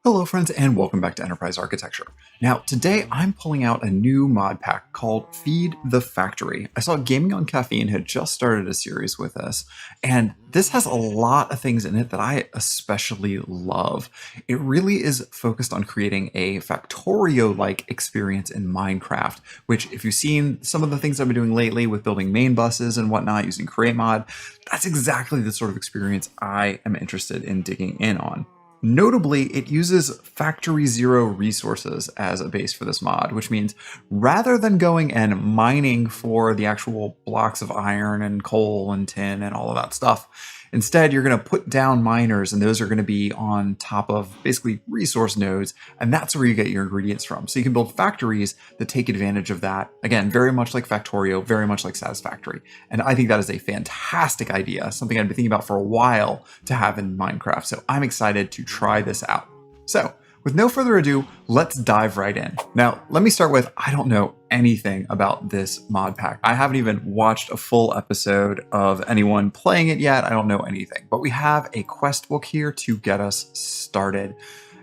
Hello friends and welcome back to Enterprise Architecture. Now today I'm pulling out a new mod pack called Feed the Factory. I saw Gaming on Caffeine had just started a series with us, and this has a lot of things in it that I especially love. It really is focused on creating a Factorio-like experience in Minecraft, which if you've seen some of the things I've been doing lately with building main buses and whatnot using Create Mod, that's exactly the sort of experience I am interested in digging in on. Notably, it uses Factory Zero resources as a base for this mod, which means rather than going and mining for the actual blocks of iron and coal and tin and all of that stuff, instead you're going to put down miners, and those are going to be on top of basically resource nodes, and that's where you get your ingredients from. So you can build factories that take advantage of that. Again, very much like Factorio, very much like Satisfactory. And I think that is a fantastic idea, something I've been thinking about for a while to have in Minecraft. So I'm excited to try this out. So with no further ado, let's dive right in. Now, let me start with, I don't know anything about this mod pack. I haven't even watched a full episode of anyone playing it yet. I don't know anything, but we have a quest book here to get us started.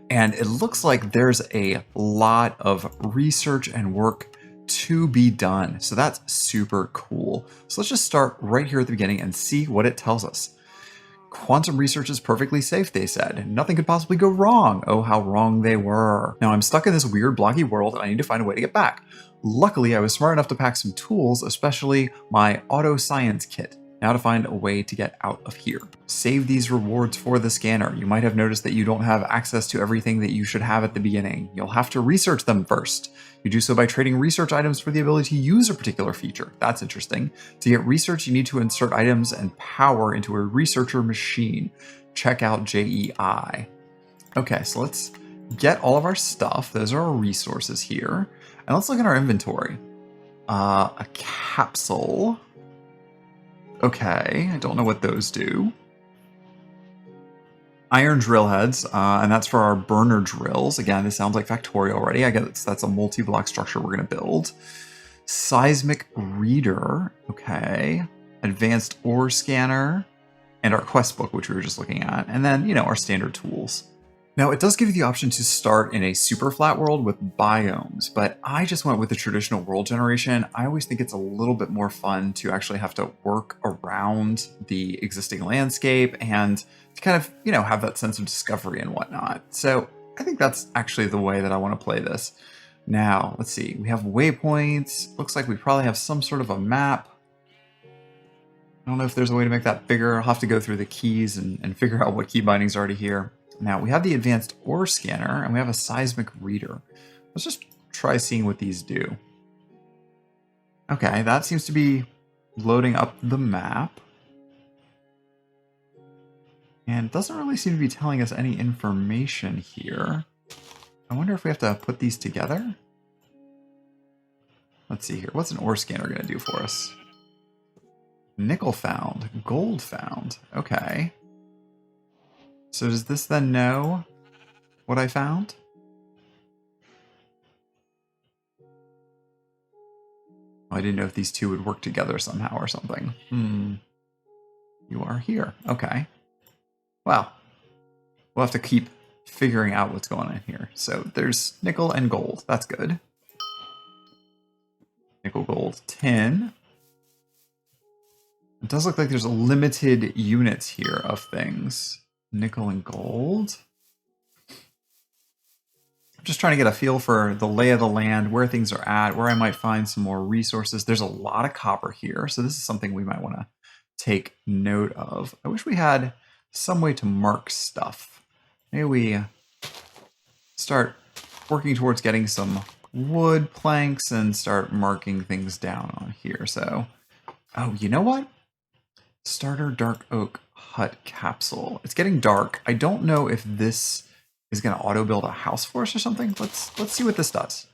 And it looks like there's a lot of research and work to be done. So that's super cool. So let's just start right here at the beginning and see what it tells us. Quantum research is perfectly safe, they said. Nothing could possibly go wrong. Oh, how wrong they were. Now I'm stuck in this weird blocky world and I need to find a way to get back. Luckily, I was smart enough to pack some tools, especially my auto science kit. Now to find a way to get out of here. Save these rewards for the scanner. You might have noticed that you don't have access to everything that you should have at the beginning. You'll have to research them first. You do so by trading research items for the ability to use a particular feature. That's interesting. To get research, you need to insert items and power into a researcher machine. Check out JEI. Okay, so let's get all of our stuff. Those are our resources here. And let's look at our inventory. A capsule. Okay, I don't know what those do. Iron drill heads, and that's for our burner drills. Again, this sounds like Factorio already. I guess that's a multi-block structure we're going to build. Seismic reader, okay. Advanced ore scanner, and our quest book, which we were just looking at. And then, our standard tools. Now, it does give you the option to start in a super flat world with biomes, but I just went with the traditional world generation. I always think it's a little bit more fun to actually have to work around the existing landscape and to kind of, have that sense of discovery and whatnot. So I think that's actually the way that I want to play this. Now, let's see. We have waypoints. Looks like we probably have some sort of a map. I don't know if there's a way to make that bigger. I'll have to go through the keys and figure out what key bindings are already here. Now, we have the advanced ore scanner, and we have a seismic reader. Let's just try seeing what these do. Okay, that seems to be loading up the map. And it doesn't really seem to be telling us any information here. I wonder if we have to put these together? Let's see here. What's an ore scanner going to do for us? Nickel found. Gold found. Okay. So does this then know what I found? I didn't know if these two would work together somehow or something. You are here. Okay. Well, we'll have to keep figuring out what's going on here. So there's nickel and gold. That's good. Nickel, gold, tin. It does look like there's a limited units here of things. Nickel and gold. I'm just trying to get a feel for the lay of the land, where things are at, where I might find some more resources. There's a lot of copper here, so this is something we might want to take note of. I wish we had some way to mark stuff. Maybe we start working towards getting some wood planks and start marking things down on here. So, oh, you know what? Starter dark oak hut capsule. It's getting dark. I don't know if this is going to auto build a house for us or something. Let's see what this does.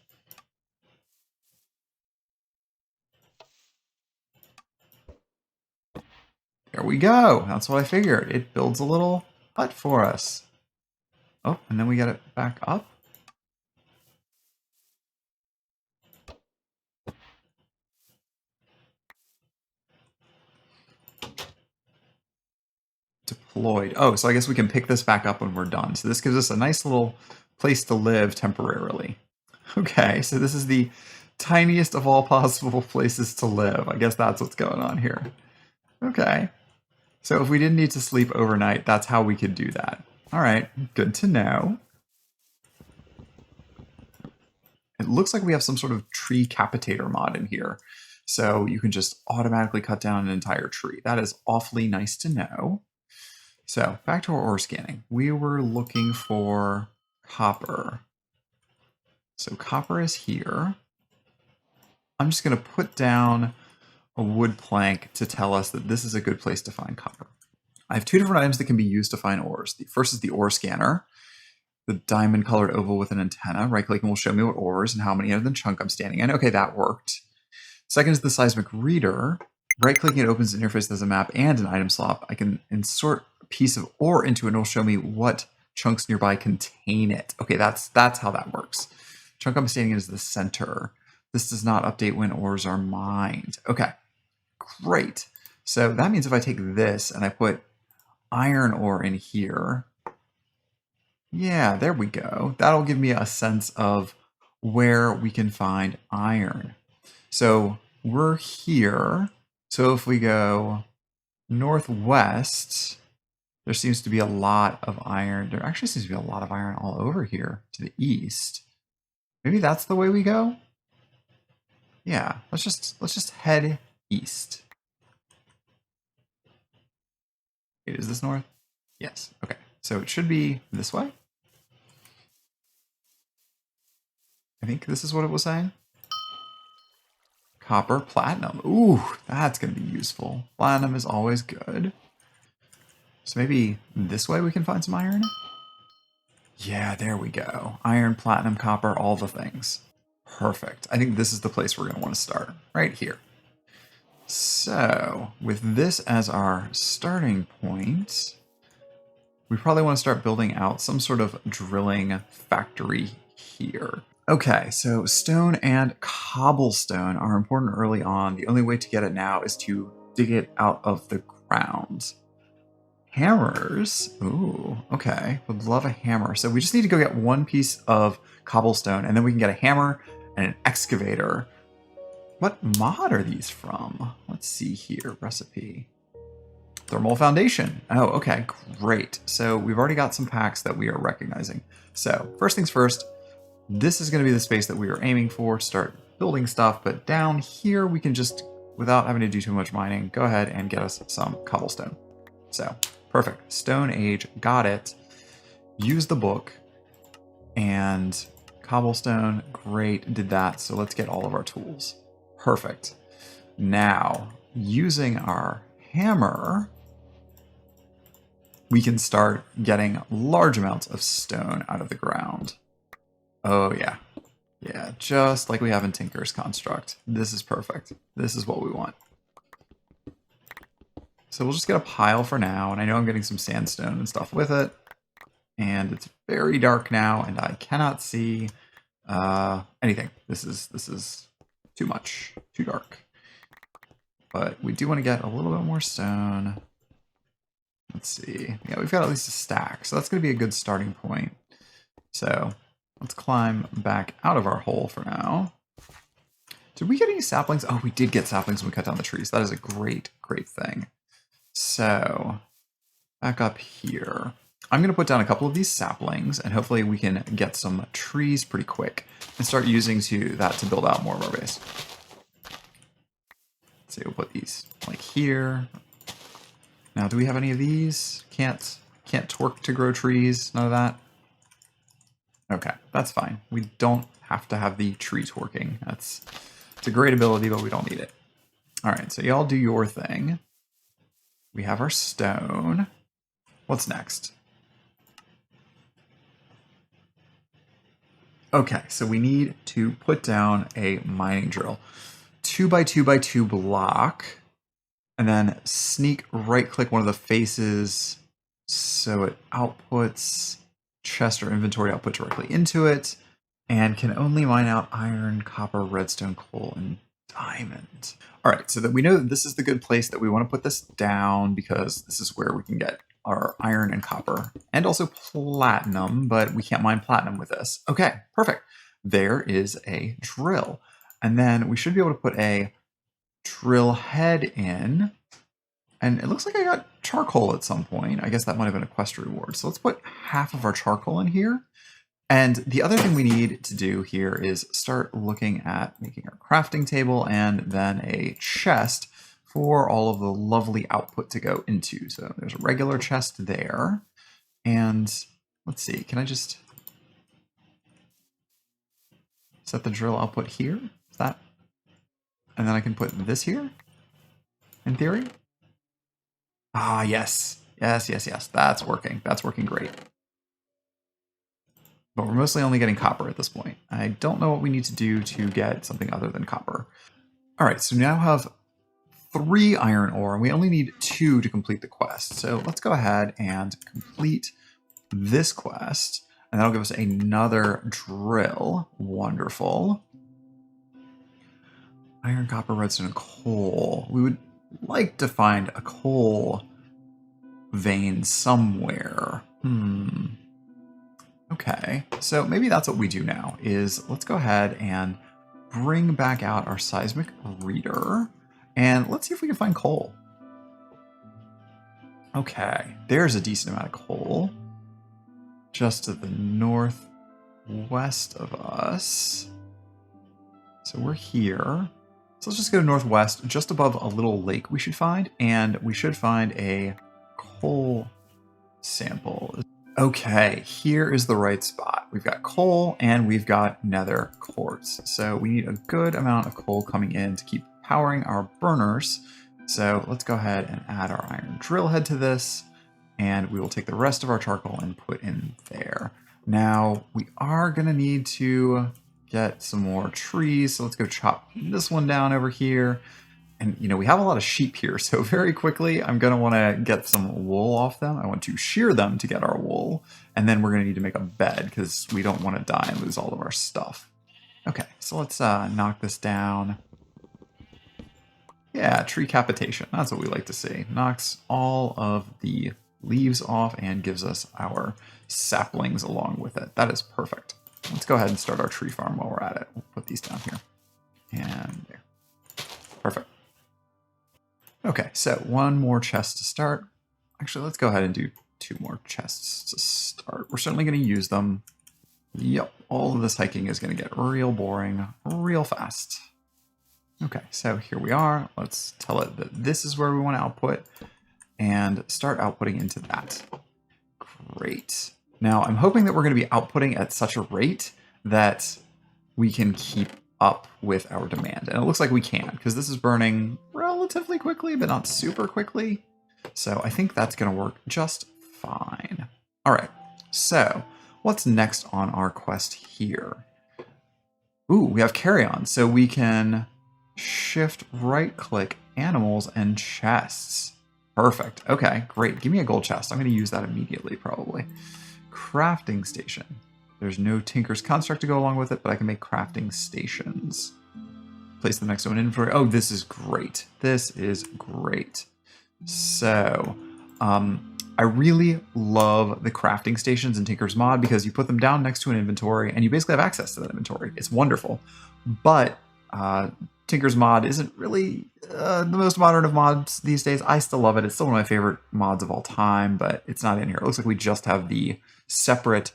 There we go. That's what I figured. It builds a little hut for us. Oh, and then we got it back up. To deployed. Oh, so I guess we can pick this back up when we're done. So this gives us a nice little place to live temporarily. Okay, so this is the tiniest of all possible places to live. I guess that's what's going on here. Okay. So if we didn't need to sleep overnight, that's how we could do that. All right, good to know. It looks like we have some sort of tree capitator mod in here. So you can just automatically cut down an entire tree. That is awfully nice to know. So back to our ore scanning. We were looking for copper. So copper is here. I'm just going to put down a wood plank to tell us that this is a good place to find copper. I have two different items that can be used to find ores. The first is the ore scanner, the diamond colored oval with an antenna. Right clicking will show me what ores and how many of the chunk I'm standing in. Okay, that worked. Second is the seismic reader. Right clicking, it opens an interface that has a map and an item slot. I can insert a piece of ore into it and it'll show me what chunks nearby contain it. Okay, that's how that works. Chunk I'm standing in is the center. This does not update when ores are mined. Okay, great. So that means if I take this and I put iron ore in here, yeah, there we go. That'll give me a sense of where we can find iron. So we're here. So if we go northwest, there seems to be a lot of iron. There actually seems to be a lot of iron all over here to the east. Maybe that's the way we go. Yeah, let's just head east. Wait, is this north? Yes. Okay. So it should be this way. I think this is what it was saying. Copper, platinum. Ooh, that's going to be useful. Platinum is always good. So maybe this way we can find some iron? Yeah, there we go. Iron, platinum, copper, all the things. Perfect. I think this is the place we're going to want to start, right here. So, with this as our starting point, we probably want to start building out some sort of drilling factory here. Okay, so stone and cobblestone are important early on. The only way to get it now is to dig it out of the ground. Hammers. Ooh, okay. Would love a hammer. So we just need to go get one piece of cobblestone, and then we can get a hammer and an excavator. What mod are these from? Let's see here. Recipe. Thermal foundation. Oh, okay. Great. So we've already got some packs that we are recognizing. So first things first, this is going to be the space that we are aiming for to start building stuff. But down here, we can just, without having to do too much mining, go ahead and get us some cobblestone. So perfect. Stone Age. Got it. Use the book. And cobblestone. Great. Did that. So let's get all of our tools. Perfect. Now, using our hammer, we can start getting large amounts of stone out of the ground. Oh, yeah. Yeah, just like we have in Tinker's Construct. This is perfect. This is what we want. So we'll just get a pile for now, and I know I'm getting some sandstone and stuff with it. And it's very dark now, and I cannot see anything. This is too much, too dark. But we do want to get a little bit more stone. Let's see. Yeah, we've got at least a stack, so that's going to be a good starting point. So let's climb back out of our hole for now. Did we get any saplings? Oh, we did get saplings when we cut down the trees. That is a great, great thing. So back up here. I'm going to put down a couple of these saplings, and hopefully we can get some trees pretty quick and start using that to build out more of our base. Let's see, we'll put these like here. Now, do we have any of these? Can't torque to grow trees, none of that? Okay, that's fine. We don't have to have the tree torquing. It's a great ability, but we don't need it. All right, so y'all do your thing. We have our stone. What's next? Okay, so we need to put down a mining drill. 2x2x2 block, and then sneak right click one of the faces so it outputs chest or inventory output directly into it, and can only mine out iron, copper, redstone, coal, and diamond. All right, so that we know that this is the good place that we want to put this down, because this is where we can get our iron and copper, and also platinum, but we can't mine platinum with this. Okay, perfect. There is a drill. And then we should be able to put a drill head in. And it looks like I got charcoal at some point. I guess that might have been a quest reward. So let's put half of our charcoal in here. And the other thing we need to do here is start looking at making our crafting table and then a chest for all of the lovely output to go into. So there's a regular chest there. And let's see, can I just set the drill output here? Is that? And then I can put this here, in theory. Ah, yes. Yes. That's working. That's working great. But we're mostly only getting copper at this point. I don't know what we need to do to get something other than copper. All right, so now have 3 iron ore, and we only need 2 to complete the quest. So let's go ahead and complete this quest, and that'll give us another drill. Wonderful. Iron, copper, redstone, and coal. We would like to find a coal vein somewhere. Okay, so maybe that's what we do now, is let's go ahead and bring back out our seismic reader, and let's see if we can find coal. Okay, there's a decent amount of coal, just to the northwest of us. So we're here. So let's just go northwest, just above a little lake we should find, and we should find a coal sample. Okay, here is the right spot. We've got coal and we've got nether quartz. So we need a good amount of coal coming in to keep powering our burners. So let's go ahead and add our iron drill head to this, and we will take the rest of our charcoal and put in there. Now we are gonna need to get some more trees. So let's go chop this one down over here. And, you know, we have a lot of sheep here, so very quickly, I'm going to want to get some wool off them. I want to shear them to get our wool, and then we're going to need to make a bed because we don't want to die and lose all of our stuff. Okay, so let's knock this down. Yeah, tree capitation. That's what we like to see. Knocks all of the leaves off and gives us our saplings along with it. That is perfect. Let's go ahead and start our tree farm while we're at it. We'll put these down here. And there. Perfect. Okay, so 1 more chest to start. Actually, let's go ahead and do 2 more chests to start. We're certainly going to use them. Yep, all of this hiking is going to get real boring real fast. Okay, so here we are. Let's tell it that this is where we want to output and start outputting into that. Great. Now, I'm hoping that we're going to be outputting at such a rate that we can keep up with our demand. And it looks like we can, because this is burning relatively quickly, but not super quickly. So I think that's going to work just fine. All right, so what's next on our quest here? Ooh, we have carry on. So we can shift right click animals and chests. Perfect. Okay, great. Give me a gold chest. I'm going to use that immediately, probably. Crafting station. There's no Tinker's Construct to go along with it, but I can make crafting stations. Place them next to an inventory. Oh, this is great. This is great. So, I really love the crafting stations in Tinker's Mod because you put them down next to an inventory and you basically have access to that inventory. It's wonderful. But Tinker's Mod isn't really the most modern of mods these days. I still love it. It's still one of my favorite mods of all time, but it's not in here. It looks like we just have the separate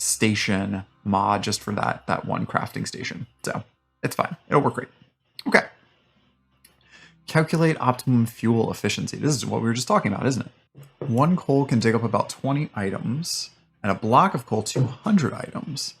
station mod just for that one crafting station. So it's fine. It'll work great. Okay. Calculate optimum fuel efficiency. This is what we were just talking about, isn't it? 1 coal can dig up about 20 items, and a block of coal 200 items.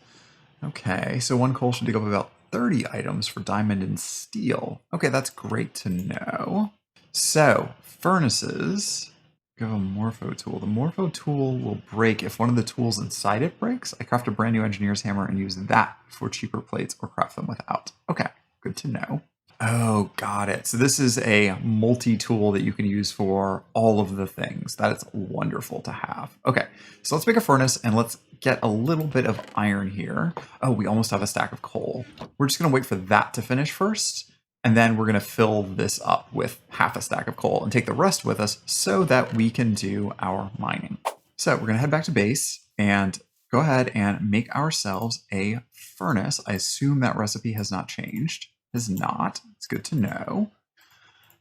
Okay, so 1 coal should dig up about 30 items for diamond and steel. Okay, that's great to know. So, furnaces. Go a Morpho tool. The Morpho tool will break if one of the tools inside it breaks. I craft a brand new engineer's hammer and use that for cheaper plates or craft them without. Okay, good to know. Oh, got it. So this is a multi-tool that you can use for all of the things. That is wonderful to have. Okay, so let's make a furnace and let's get a little bit of iron here. Oh, we almost have a stack of coal. We're just gonna wait for that to finish first. And then we're going to fill this up with half a stack of coal and take the rest with us so that we can do our mining. So we're going to head back to base and go ahead and make ourselves a furnace. I assume that recipe has not changed. It has not. It's good to know.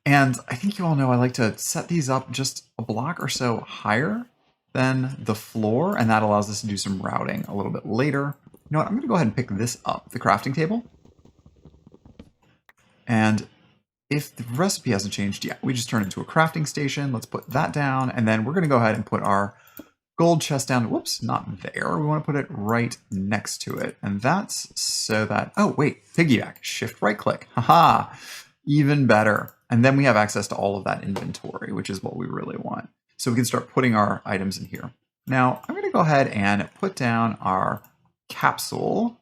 And I think you all know I like to set these up just a block or so higher than the floor, and that allows us to do some routing a little bit later. You know what? I'm going to go ahead and pick this up, the crafting table. And if the recipe hasn't changed yet, we just turn it into a crafting station. Let's put that down, and then we're going to go ahead and put our gold chest down. Whoops, not there. We want to put it right next to it. And that's so that, oh, wait, piggyback, shift right click. Haha, even better. And then we have access to all of that inventory, which is what we really want. So we can start putting our items in here. Now, I'm going to go ahead and put down our capsule.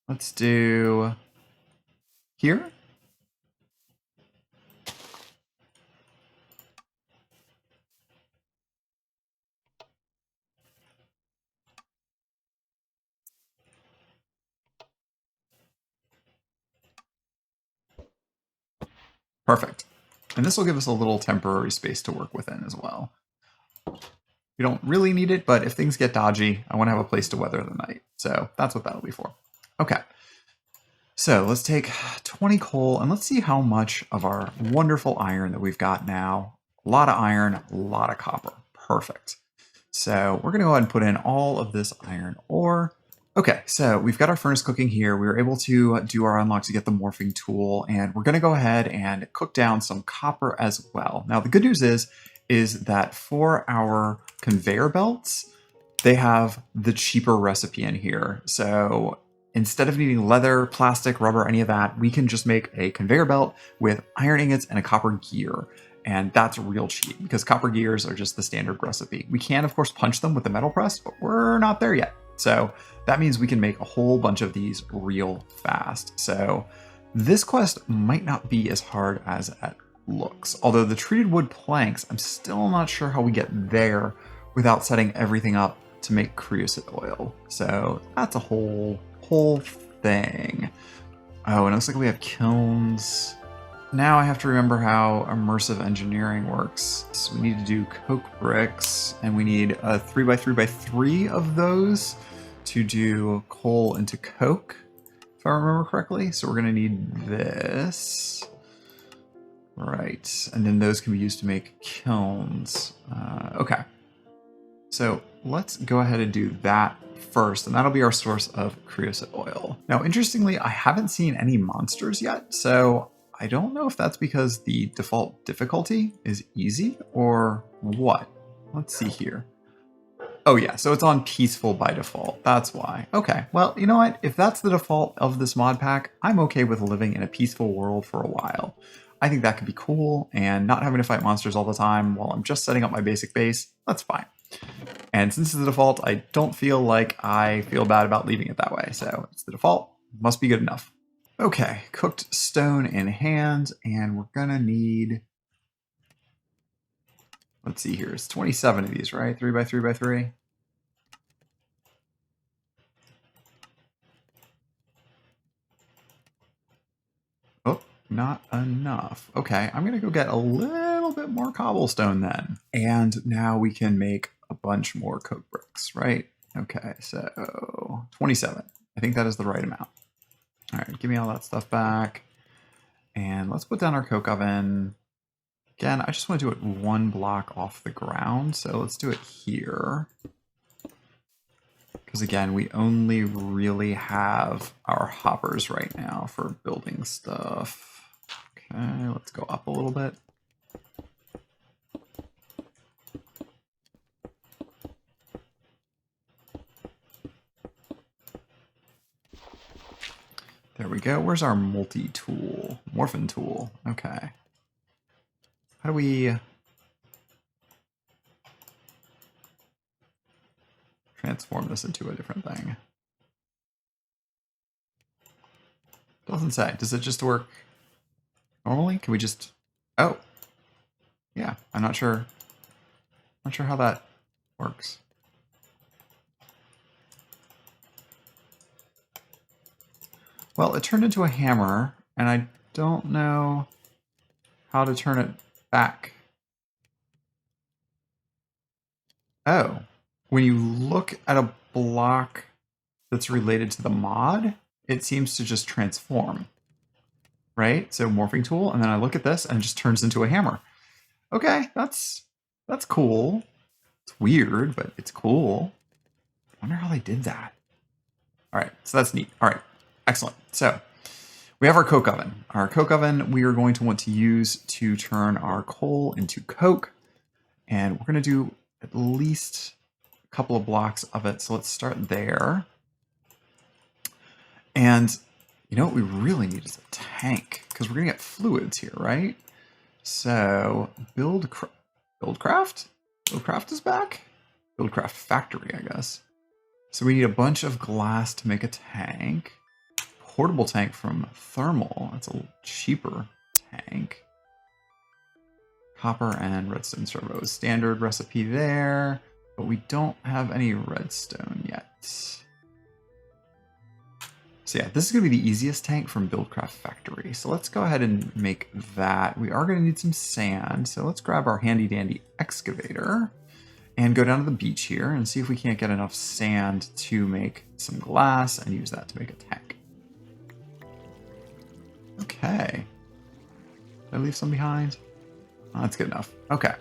Let's do here. Perfect. And this will give us a little temporary space to work within as well. We don't really need it, but if things get dodgy, I want to have a place to weather the night. So that's what that'll be for. Okay. So let's take 20 coal and let's see how much of our wonderful iron that we've got now. A lot of iron, a lot of copper. Perfect. So we're going to go ahead and put in all of this iron ore. Okay, so we've got our furnace cooking here. We were able to do our unlock to get the morphing tool, and we're going to go ahead and cook down some copper as well. Now, the good news is that for our conveyor belts, they have the cheaper recipe in here. So instead of needing leather, plastic, rubber, any of that, we can just make a conveyor belt with iron ingots and a copper gear. And that's real cheap because copper gears are just the standard recipe. We can, of course, punch them with the metal press, but we're not there yet. So that means we can make a whole bunch of these real fast. So this quest might not be as hard as it looks. Although the treated wood planks, I'm still not sure how we get there without setting everything up to make creosote oil. So that's a whole thing. Oh, and it looks like we have kilns. Now I have to remember how immersive engineering works. So we need to do coke bricks, and we need a 3x3x3 of those to do coal into coke, if I remember correctly. So we're going to need this. Right, and then those can be used to make kilns. Okay, so let's go ahead and do that first, and that'll be our source of creosote oil. Now, interestingly, I haven't seen any monsters yet, so I don't know if that's because the default difficulty is easy or what. Let's see here. Oh yeah, so it's on peaceful by default. That's why. Okay, well, you know what? If that's the default of this mod pack, I'm okay with living in a peaceful world for a while. I think that could be cool, and not having to fight monsters all the time while I'm just setting up my basic base, that's fine. And since it's the default, I don't feel like I feel bad about leaving it that way. So it's the default, must be good enough. Okay, cooked stone in hand, and we're gonna need, let's see here, it's 27 of these, right? 3x3x3. Oh, not enough. Okay, I'm gonna go get a little bit more cobblestone then. And now we can make a bunch more coke bricks, right? Okay, so 27. I think that is the right amount. All right, give me all that stuff back. And let's put down our coke oven. Again, I just want to do it one block off the ground, so let's do it here. Because again, we only really have our hoppers right now for building stuff. Okay, let's go up a little bit. There we go. Where's our multi-tool? Morphin tool. Okay. How do we transform this into a different thing? Doesn't say. Does it just work normally? Can we just... Oh. Yeah, I'm not sure. Not sure how that works. Well, it turned into a hammer, and I don't know how to turn it back. Oh, when you look at a block that's related to the mod, it seems to just transform, right? So morphing tool, and then I look at this and it just turns into a hammer. Okay, that's cool. It's weird, but it's cool. I wonder how they did that. All right, so that's neat. All right, excellent. So we have our coke oven. Our coke oven we are going to want to use to turn our coal into coke. And we're going to do at least a couple of blocks of it. So let's start there. And you know what we really need is a tank, because we're going to get fluids here, right? So Buildcraft? Buildcraft is back? Buildcraft Factory, I guess. So we need a bunch of glass to make a tank. Portable tank from Thermal. That's a little cheaper tank. Copper and redstone servo. Standard recipe there, but we don't have any redstone yet. So yeah, this is going to be the easiest tank from Buildcraft Factory. So let's go ahead and make that. We are going to need some sand. So let's grab our handy dandy excavator and go down to the beach here and see if we can't get enough sand to make some glass and use that to make a tank. Okay. Did I leave some behind? Oh, that's good enough. Okay.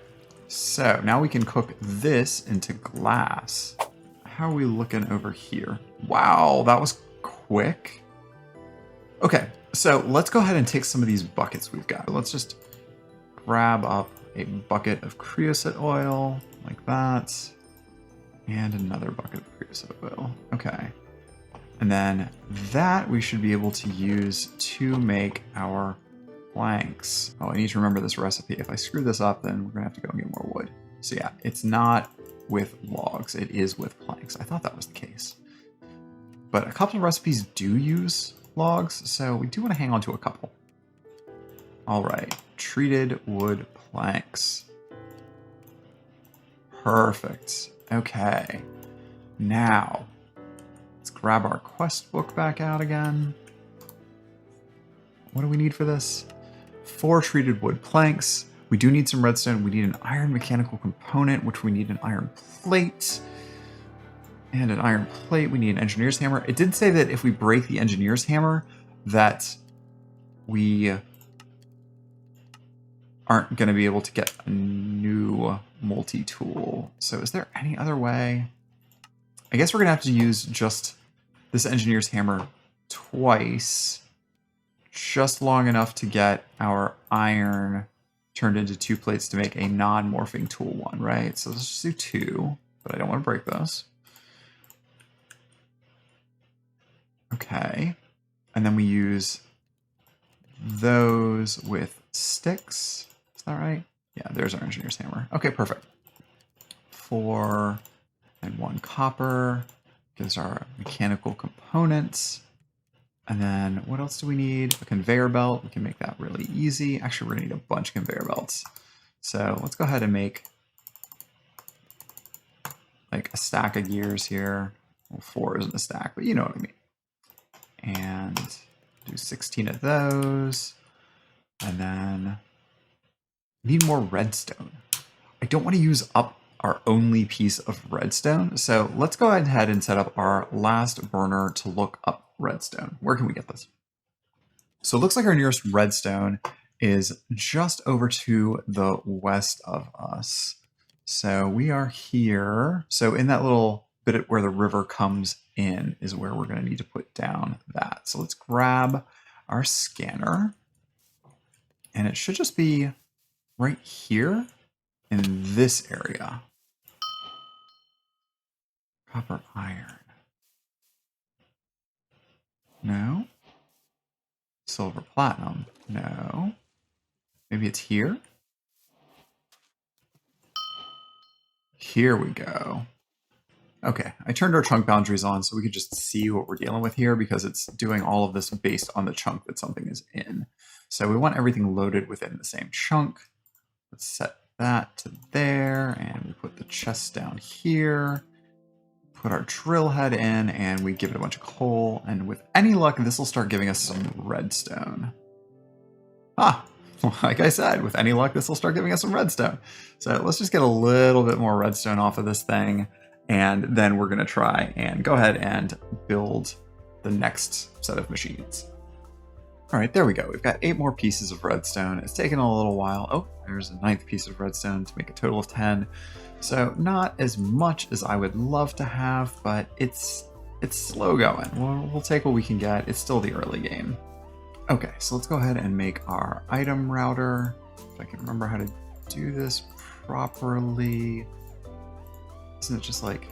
So now we can cook this into glass. How are we looking over here? Wow, that was quick. Okay, so let's go ahead and take some of these buckets we've got. Let's just grab up a bucket of creosote oil like that, and another bucket of creosote oil. Okay, and then that we should be able to use to make our planks. Oh, I need to remember this recipe. If I screw this up, then we're gonna have to go and get more wood. So yeah, it's not with logs, it is with planks. I thought that was the case. But a couple of recipes do use logs, so we do want to hang on to a couple. All right, treated wood planks. Perfect. Okay. Now, let's grab our quest book back out again. What do we need for this? 4 treated wood planks. We do need some redstone. We need an iron mechanical component, which we need an iron plate. And an iron plate, we need an engineer's hammer. It did say that if we break the engineer's hammer, that we aren't going to be able to get a new multi-tool. So is there any other way? I guess we're going to have to use just this engineer's hammer twice, just long enough to get our iron turned into 2 plates to make a non-morphing tool one, right? So let's just do 2, but I don't want to break those. Okay, and then we use those with sticks. Is that right? Yeah, there's our engineer's hammer. Okay, perfect. 4 and 1 copper gives our mechanical components. And then what else do we need? A conveyor belt. We can make that really easy. Actually, we're gonna need a bunch of conveyor belts. So let's go ahead and make like a stack of gears here. Well, 4 isn't a stack, but you know what I mean. And do 16 of those. And then need more redstone. I don't want to use up our only piece of redstone. So let's go ahead and set up our last burner to look up redstone. Where can we get this? So it looks like our nearest redstone is just over to the west of us. So we are here. So in that little bit where the river comes in is where we're going to need to put down that. So let's grab our scanner, and it should just be right here in this area. Copper iron. No. Silver platinum. No. Maybe it's here? Here we go. Okay, I turned our chunk boundaries on so we could just see what we're dealing with here, because it's doing all of this based on the chunk that something is in. So we want everything loaded within the same chunk. Let's set that to there, and we put the chest down here. Put our drill head in, and we give it a bunch of coal, and with any luck, this will start giving us some redstone. Ah, like I said, with any luck, this will start giving us some redstone. So let's just get a little bit more redstone off of this thing, and then we're going to try and go ahead and build the next set of machines. All right, there we go. We've got 8 more pieces of redstone. It's taken a little while. Oh, there's a 9th piece of redstone to make a total of 10. So not as much as I would love to have, but it's slow going. We'll take what we can get. It's still the early game. Okay, so let's go ahead and make our item router. If I can remember how to do this properly. Isn't it just like,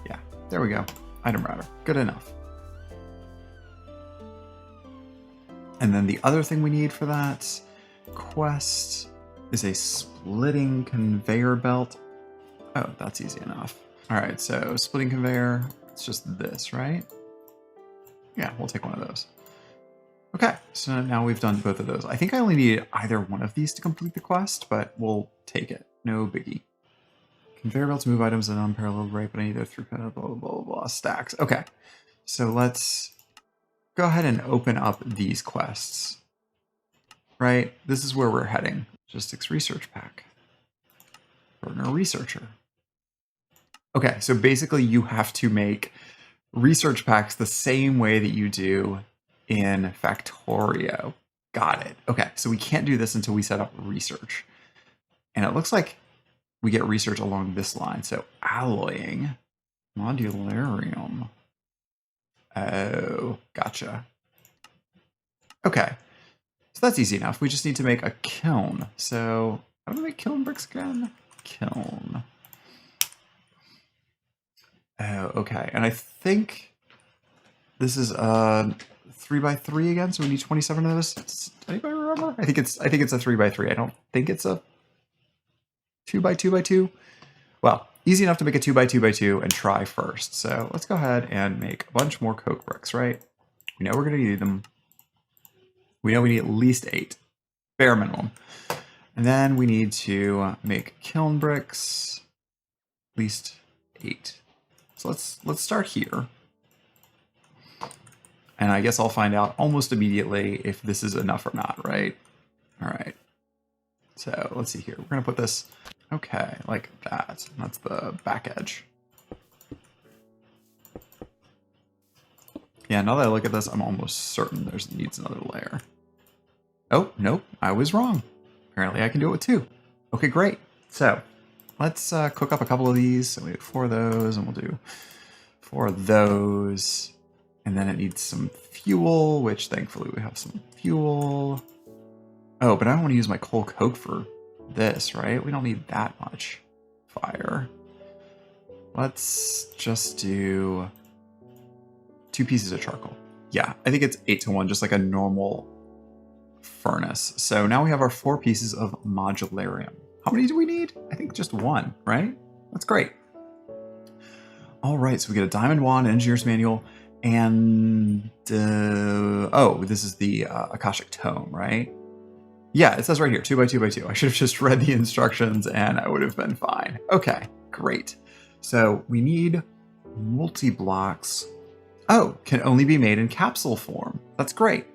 yeah, there we go. Item router, good enough. And then the other thing we need for that quest is a splitting conveyor belt. Oh, that's easy enough. All right, so splitting conveyor, it's just this, right? Yeah, we'll take one of those. Okay, so now we've done both of those. I think I only need either one of these to complete the quest, but we'll take it. No biggie. Conveyor belts move items at an unparalleled rate, but I need those through blah, blah, blah, blah, stacks. Okay, so let's go ahead and open up these quests. Right, this is where we're heading. Logistics research pack. Partner researcher. Okay, so basically you have to make research packs the same way that you do in Factorio. Got it. Okay, so we can't do this until we set up research. And it looks like we get research along this line. So alloying, modularium. Oh, gotcha. Okay, so that's easy enough. We just need to make a kiln. So how do we make kiln bricks again? Kiln. Oh, okay. And I think this is 3x3 again, so we need 27 of those. Does anybody remember? I think it's a 3x3. I don't think it's a 2x2x2. Well, easy enough to make a 2x2x2 and try first. So let's go ahead and make a bunch more coke bricks, right? We know we're going to need them. We know we need at least 8, bare minimum. And then we need to make kiln bricks, at least 8. So let's start here. And I guess I'll find out almost immediately if this is enough or not, right? All right. So let's see here. We're going to put this, okay, like that. That's the back edge. Yeah, now that I look at this, I'm almost certain there's needs another layer. Oh, nope, I was wrong. Apparently I can do it with 2. Okay, great. So let's cook up a couple of these. So we do 4 of those, and we'll do 4 of those. And then it needs some fuel, which thankfully we have some fuel. Oh, but I don't want to use my coal coke for this, right? We don't need that much fire. Let's just do 2 pieces of charcoal. Yeah, I think it's 8-to-1, just like a normal furnace. So now we have our 4 pieces of modularium. How many do we need? I think just 1, right? That's great. All right, so we get a diamond wand, engineer's manual, and oh, this is the Akashic Tome, right? Yeah, it says right here, 2x2x2. I should have just read the instructions and I would have been fine. Okay, great. So we need multi-blocks. Oh, can only be made in capsule form. That's great.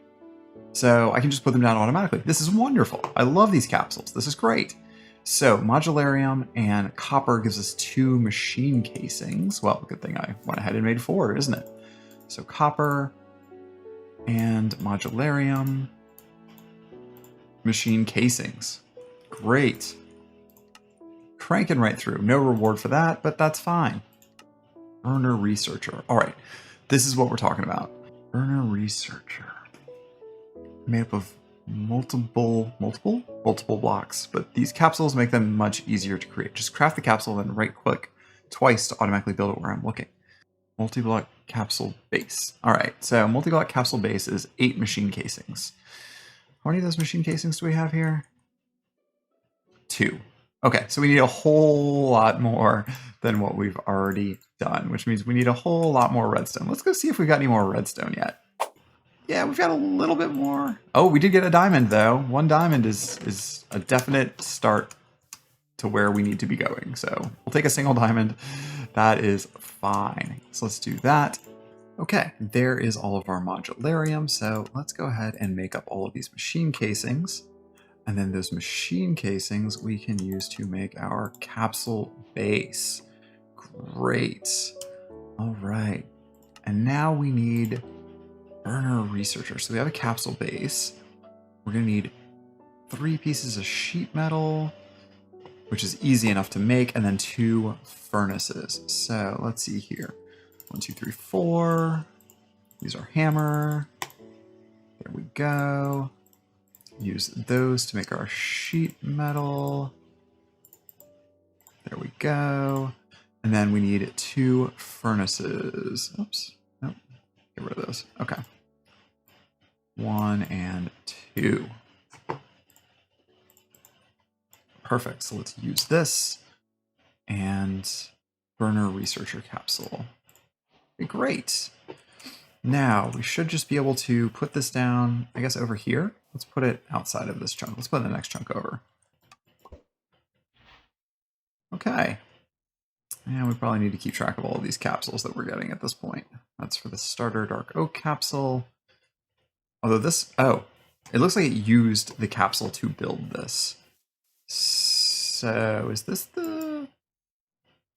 So I can just put them down automatically. This is wonderful. I love these capsules. This is great. So modularium and copper gives us 2 machine casings. Well, good thing I went ahead and made 4, isn't it? So copper and modularium, machine casings. Great. Cranking right through. No reward for that, but that's fine. Burner researcher. All right, this is what we're talking about. Burner researcher. Made up of multiple blocks, but these capsules make them much easier to create. Just craft the capsule, then right click twice to automatically build it where I'm looking. Multi-block capsule base. All right, so multi-block capsule base is 8 machine casings. How many of those machine casings do we have here? 2. Okay, so we need a whole lot more than what we've already done, which means we need a whole lot more redstone. Let's go see if we've got any more redstone yet. Yeah, we've got a little bit more. Oh, we did get a diamond, though. 1 diamond is a definite start to where we need to be going. So we'll take a single diamond. That is fine. So let's do that. Okay, there is all of our modularium. So let's go ahead and make up all of these machine casings. And then those machine casings we can use to make our capsule base. Great. All right. And now we need burner researcher. So we have a capsule base. We're going to need 3 pieces of sheet metal, which is easy enough to make, and then 2 furnaces. So let's see here. 1, 2, 3, 4. Use our hammer. There we go. Use those to make our sheet metal. There we go. And then we need 2 furnaces. Oops. Nope. Get rid of those. Okay. 1 and 2. Perfect. So let's use this and burner researcher capsule. Okay, great. Now we should just be able to put this down, I guess, over here. Let's put it outside of this chunk. Let's put the next chunk over. Okay. And we probably need to keep track of all of these capsules that we're getting at this point. That's for the starter dark oak capsule. Although this, oh, it looks like it used the capsule to build this. So is this a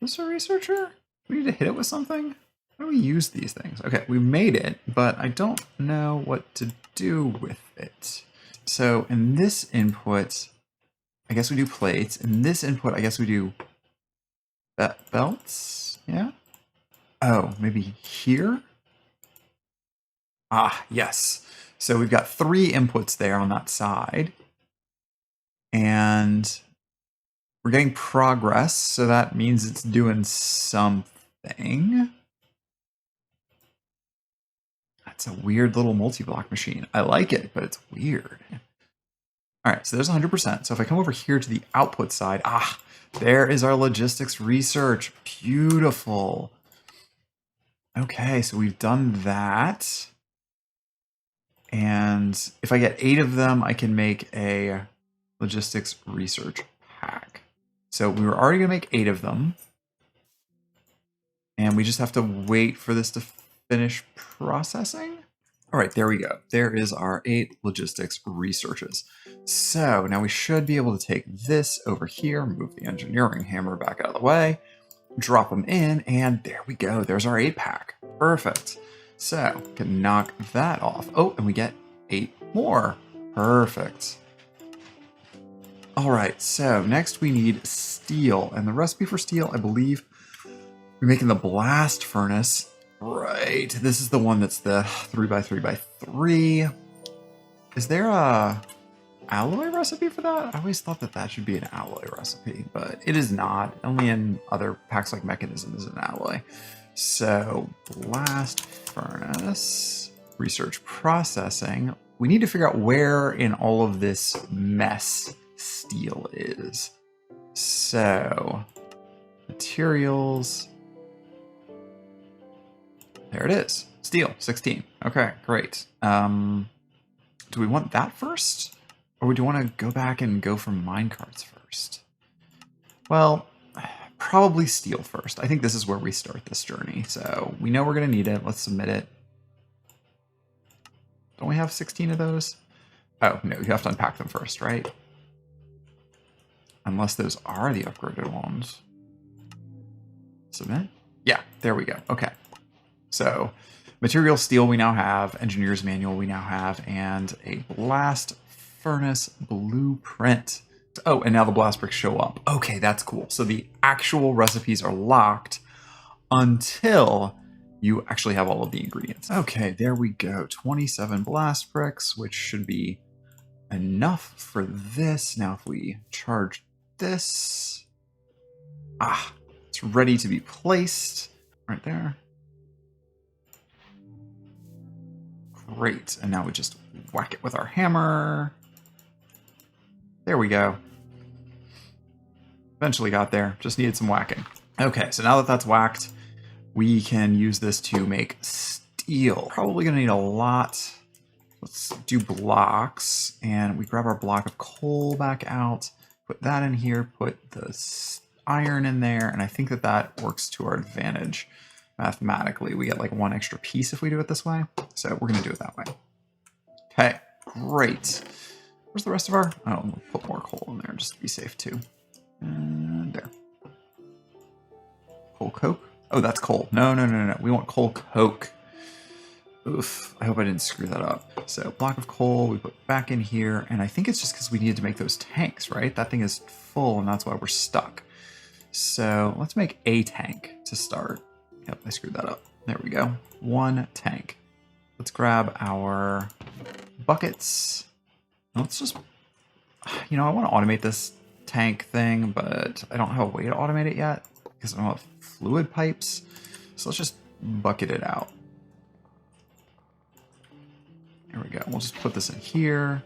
researcher? We need to hit it with something? How do we use these things? Okay, we made it, but I don't know what to do with it. So in this input, I guess we do plates. In this input, I guess we do belts? Yeah? Oh, maybe here? Ah, yes. So we've got 3 inputs there on that side. And we're getting progress, so that means it's doing something. That's a weird little multi-block machine. I like it, but it's weird. All right, so there's 100%. So if I come over here to the output side, there is our logistics research. Beautiful. Okay, so we've done that. And if I get 8 of them, I can make a logistics research pack. So we were already going to make 8 of them. And we just have to wait for this to finish processing. All right, there we go. There is our 8 logistics researches. So now we should be able to take this over here, move the engineering hammer back out of the way, drop them in, and there we go. There's our 8-pack. Perfect. So can knock that off. Oh, and we get 8 more. Perfect. All right, so next we need steel. And the recipe for steel, I believe, we're making the blast furnace. Right, this is the one that's the 3x3x3. Is there a alloy recipe for that? I always thought that that should be an alloy recipe, but it is not. Only in other packs like Mechanism is an alloy. So blast furnace, research processing. We need to figure out where in all of this mess steel is. So materials. There it is. Steel, 16. Okay, great. Do we want that first? Or do we want to go back and go for minecarts first? Well, probably steel first. I think this is where we start this journey. So we know we're going to need it. Let's submit it. Don't we have 16 of those? Oh, no, you have to unpack them first, right? Unless those are the upgraded ones. Submit? Yeah, there we go. Okay. So material steel we now have, engineer's manual we now have, and a blast furnace blueprint. Oh, and now the blast bricks show up. Okay, that's cool. So the actual recipes are locked until you actually have all of the ingredients. Okay, there we go. 27 blast bricks, which should be enough for this. Now if we charge this, it's ready to be placed right there. Great, and now we just whack it with our hammer. There we go. Eventually got there, just needed some whacking. Okay, so now that that's whacked, we can use this to make steel. Probably gonna need a lot. Let's do blocks, and we grab our block of coal back out, put that in here, put the iron in there, and I think that that works to our advantage. mathematically, we get like one extra piece if we do it this way. So we're going to do it that way. Okay, great. Where's the rest of our... Oh, we'll put more coal in there just to be safe too. And there. Coal coke? Oh, that's coal. No. We want coal coke. Oof, I hope I didn't screw that up. So block of coal we put back in here, and I think it's just because we needed to make those tanks, right? That thing is full, and that's why we're stuck. So let's make a tank to start. Yep, I screwed that up. There we go. One tank. Let's grab our buckets. Let's just, you know, I want to automate this tank thing, but I don't have a way to automate it yet because I don't have fluid pipes. So let's just bucket it out. There we go. We'll just put this in here.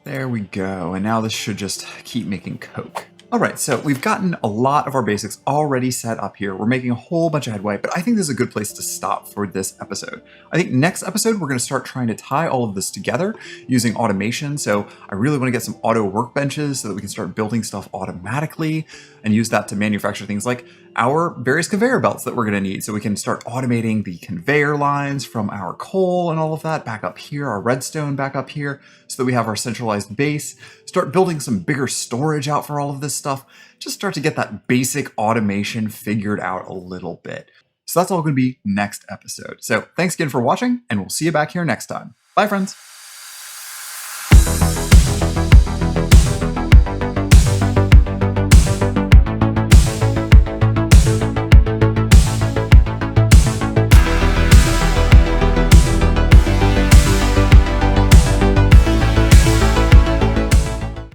There we go. And now this should just keep making coke. All right, so we've gotten a lot of our basics already set up here. We're making a whole bunch of headway, but I think this is a good place to stop for this episode. I think next episode, we're gonna start trying to tie all of this together using automation. So I really wanna get some auto workbenches so that we can start building stuff automatically and use that to manufacture things like our various conveyor belts that we're gonna need. So we can start automating the conveyor lines from our coal and all of that back up here, our redstone back up here, so that we have our centralized base, start building some bigger storage out for all of this stuff, just start to get that basic automation figured out a little bit. So that's all gonna be next episode. So thanks again for watching, and we'll see you back here next time. Bye, friends.